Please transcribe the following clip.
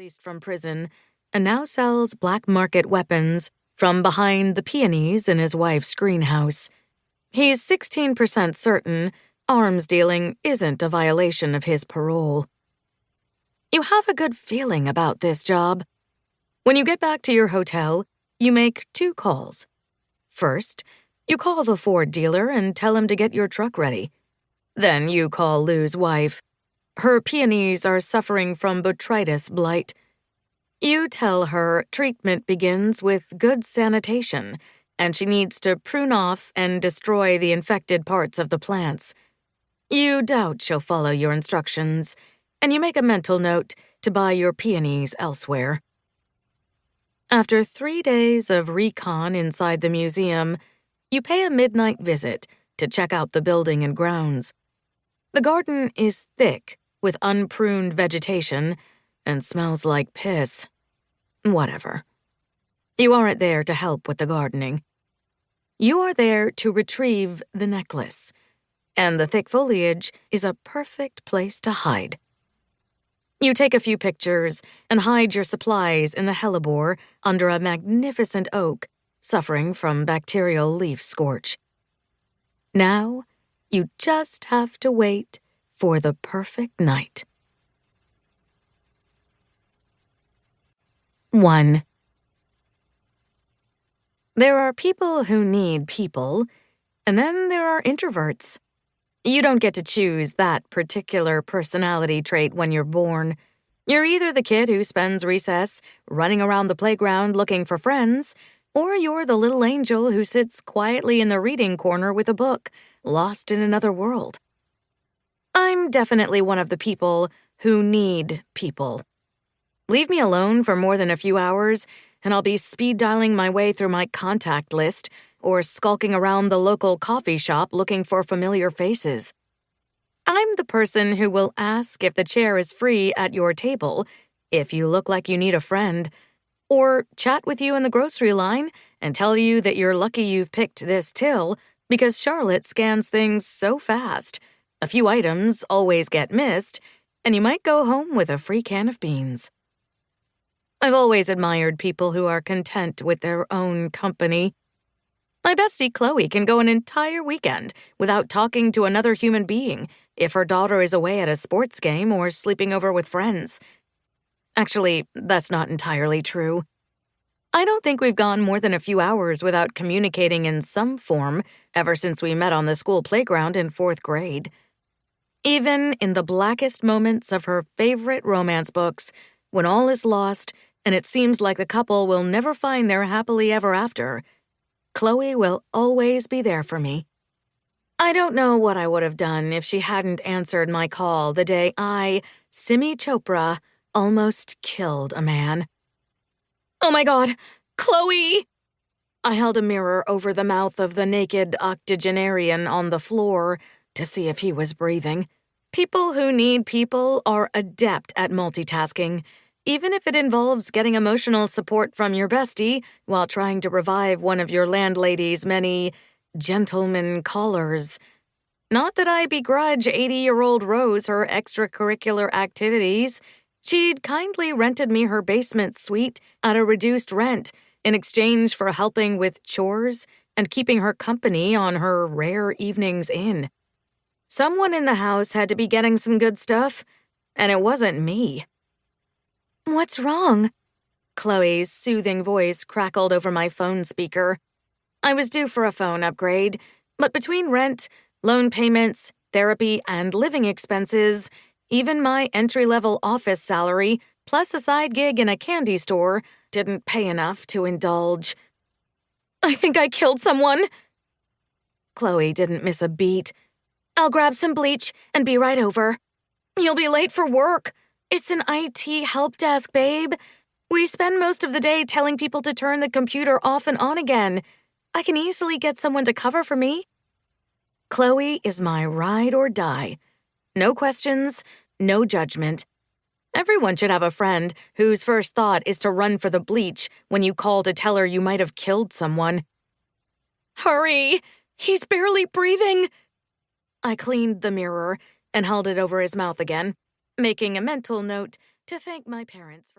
released from prison and now sells black market weapons from behind the peonies in his wife's greenhouse. He's 16% certain arms dealing isn't a violation of his parole. You have a good feeling about this job. When you get back to your hotel, you make 2 calls. First, you call the Ford dealer and tell him to get your truck ready. Then you call Lou's wife. Her peonies are suffering from botrytis blight. You tell her treatment begins with good sanitation, and she needs to prune off and destroy the infected parts of the plants. You doubt she'll follow your instructions, and you make a mental note to buy your peonies elsewhere. After 3 days of recon inside the museum, you pay a midnight visit to check out the building and grounds. The garden is thick with unpruned vegetation and smells like piss. Whatever. You aren't there to help with the gardening. You are there to retrieve the necklace, and the thick foliage is a perfect place to hide. You take a few pictures and hide your supplies in the hellebore under a magnificent oak suffering from bacterial leaf scorch. Now, you just have to wait for the perfect night. 1. There are people who need people, and then there are introverts. You don't get to choose that particular personality trait when you're born. You're either the kid who spends recess running around the playground looking for friends, or you're the little angel who sits quietly in the reading corner with a book, lost in another world. I'm definitely one of the people who need people. Leave me alone for more than a few hours, and I'll be speed dialing my way through my contact list or skulking around the local coffee shop looking for familiar faces. I'm the person who will ask if the chair is free at your table if you look like you need a friend, or chat with you in the grocery line and tell you that you're lucky you've picked this till because Charlotte scans things so fast. A few items always get missed, and you might go home with a free can of beans. I've always admired people who are content with their own company. My bestie Chloe can go an entire weekend without talking to another human being if her daughter is away at a sports game or sleeping over with friends. Actually, that's not entirely true. I don't think we've gone more than a few hours without communicating in some form ever since we met on the school playground in 4th grade. Even in the blackest moments of her favorite romance books, when all is lost and it seems like the couple will never find their happily ever after, Chloe will always be there for me. I don't know what I would have done if she hadn't answered my call the day I, Simi Chopra, almost killed a man. Oh my God, Chloe! I held a mirror over the mouth of the naked octogenarian on the floor to see if he was breathing. People who need people are adept at multitasking, even if it involves getting emotional support from your bestie while trying to revive one of your landlady's many gentleman callers. Not that I begrudge 80-year-old Rose her extracurricular activities. She'd kindly rented me her basement suite at a reduced rent in exchange for helping with chores and keeping her company on her rare evenings in. Someone in the house had to be getting some good stuff, and it wasn't me. What's wrong? Chloe's soothing voice crackled over my phone speaker. I was due for a phone upgrade, but between rent, loan payments, therapy, and living expenses, even my entry-level office salary, plus a side gig in a candy store, didn't pay enough to indulge. I think I killed someone. Chloe didn't miss a beat. I'll grab some bleach and be right over. You'll be late for work. It's an IT help desk, babe. We spend most of the day telling people to turn the computer off and on again. I can easily get someone to cover for me. Chloe is my ride or die. No questions, no judgment. Everyone should have a friend whose first thought is to run for the bleach when you call to tell her you might have killed someone. Hurry! He's barely breathing! I cleaned the mirror and held it over his mouth again, making a mental note to thank my parents for